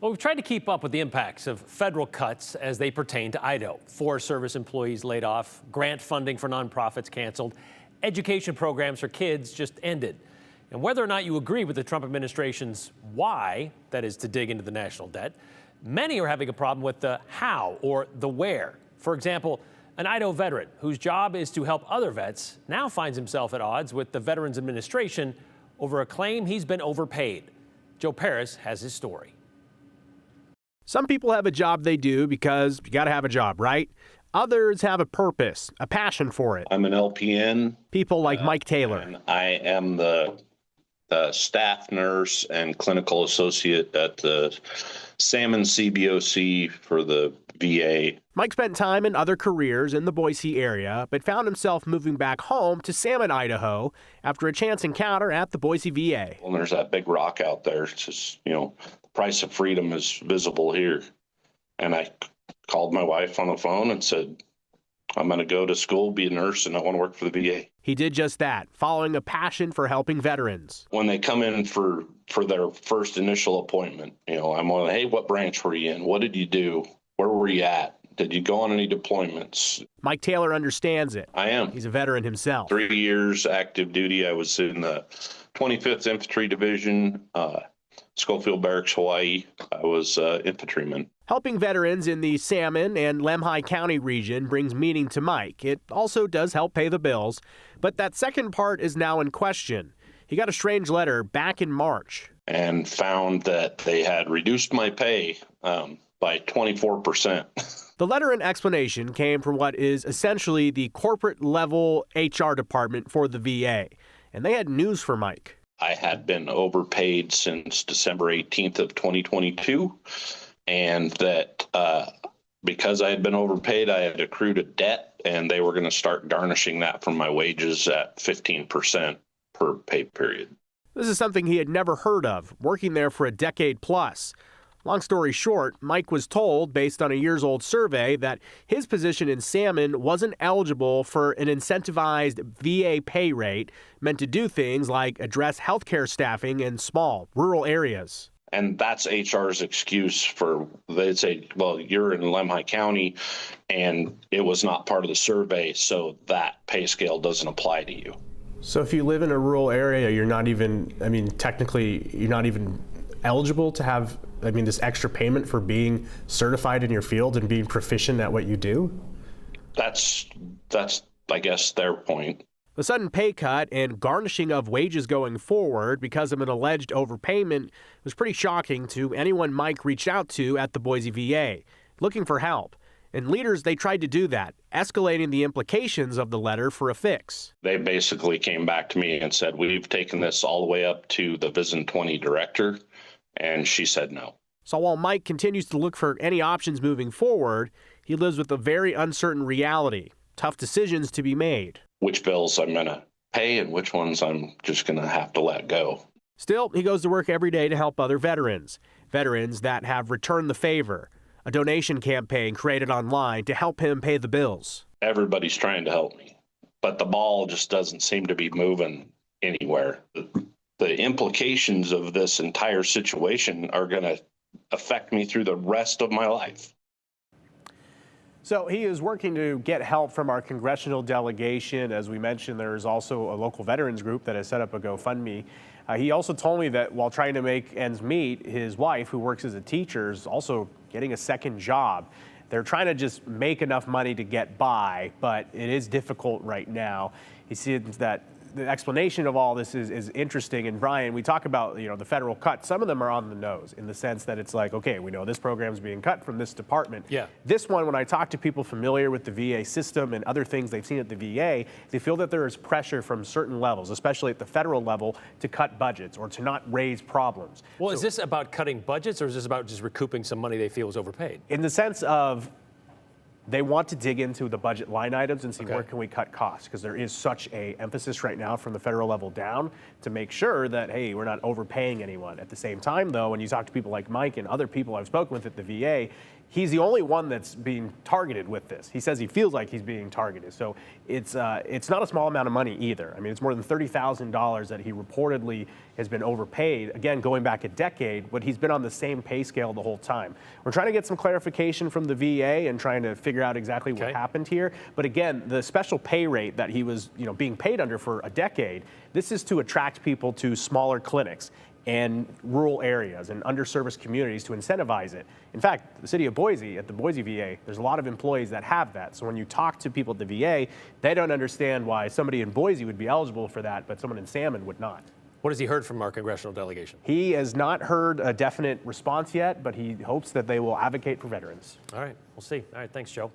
Well, we've tried to keep up with the impacts of federal cuts as they pertain to Idaho. Forest Service employees laid off, grant funding for nonprofits canceled, education programs for kids just ended. And whether or not you agree with the Trump administration's why, that is to dig into the national debt, many are having a problem with the how or the where. For example, an Idaho veteran whose job is to help other vets now finds himself at odds with the Veterans Administration over a claim he's been overpaid. Joe Paris has his story. Some people have a job they do because you got to have a job, right? Others have a purpose, a passion for it. I'm an LPN. People like Mike Taylor. And I am the staff nurse and clinical associate at the Salmon CBOC for the VA. Mike spent time in other careers in the Boise area, but found himself moving back home to Salmon, Idaho, after a chance encounter at the Boise VA. Well, there's that big rock out there. It's just, the price of freedom is visible here. And I called my wife on the phone and said, I'm going to go to school, be a nurse, and I want to work for the VA. He did just that, following a passion for helping veterans. When they come in for their first initial appointment, I'm on, hey, what branch were you in? What did you do? Where were you at? Did you go on any deployments? Mike Taylor understands it. I am. He's a veteran himself. 3 years active duty. I was in the 25th Infantry Division, Schofield Barracks, Hawaii. I was infantryman. Helping veterans in the Salmon and Lemhi County region brings meaning to Mike. It also does help pay the bills. But that second part is now in question. He got a strange letter back in March. And found that they had reduced my pay by 24%. The letter and explanation came from what is essentially the corporate level HR department for the VA. And they had news for Mike. I had been overpaid since December 18th of 2022. And that because I had been overpaid, I had accrued a debt, and they were going to start garnishing that from my wages at 15% per pay period. This is something he had never heard of, working there for a decade plus. Long story short, Mike was told, based on a years-old survey, that his position in Salmon wasn't eligible for an incentivized VA pay rate meant to do things like address healthcare staffing in small, rural areas. And that's HR's excuse for, they'd say, well, you're in Lemhi County, and it was not part of the survey, so that pay scale doesn't apply to you. So if you live in a rural area, you're not even, technically, you're not even eligible to have, this extra payment for being certified in your field and being proficient at what you do? That's I guess, their point. The sudden pay cut and garnishing of wages going forward because of an alleged overpayment was pretty shocking to anyone Mike reached out to at the Boise VA, looking for help. And leaders, they tried to do that, escalating the implications of the letter for a fix. They basically came back to me and said, we've taken this all the way up to the VISN 20 director, and she said no. So while Mike continues to look for any options moving forward, he lives with a very uncertain reality, tough decisions to be made. Which bills I'm going to pay and which ones I'm just going to have to let go. Still, he goes to work every day to help other veterans that have returned the favor. A donation campaign created online to help him pay the bills. Everybody's trying to help me, but the ball just doesn't seem to be moving anywhere. The implications of this entire situation are going to affect me through the rest of my life. So he is working to get help from our congressional delegation. As we mentioned, there is also a local veterans group that has set up a GoFundMe. He also told me that while trying to make ends meet, his wife, who works as a teacher, is also getting a second job. They're trying to just make enough money to get by, but it is difficult right now. He sees that the explanation of all this is interesting. And Brian, we talk about, the federal cuts. Some of them are on the nose in the sense that it's like, okay, we know this program is being cut from this department. Yeah. This one, when I talk to people familiar with the VA system and other things they've seen at the VA, they feel that there is pressure from certain levels, especially at the federal level, to cut budgets or to not raise problems. Well, is this about cutting budgets, or is this about just recouping some money they feel is overpaid? In the sense of, they want to dig into the budget line items and see where can we cut costs, because there is such a emphasis right now from the federal level down to make sure that, hey, we're not overpaying anyone. At the same time, though, when you talk to people like Mike and other people I've spoken with at the VA, he's the only one that's being targeted with this. He says he feels like he's being targeted. So it's not a small amount of money either. I mean, it's more than $30,000 that he reportedly has been overpaid. Again, going back a decade, but he's been on the same pay scale the whole time. We're trying to get some clarification from the VA and trying to figure out exactly what happened here. But again, the special pay rate that he was, being paid under for a decade, this is to attract people to smaller clinics and rural areas and underserviced communities to incentivize it. In fact, the city of Boise, at the Boise VA, there's a lot of employees that have that. So when you talk to people at the VA, they don't understand why somebody in Boise would be eligible for that, but someone in Salmon would not. What has he heard from our congressional delegation? He has not heard a definite response yet, but he hopes that they will advocate for veterans. All right, we'll see. All right, thanks, Joe.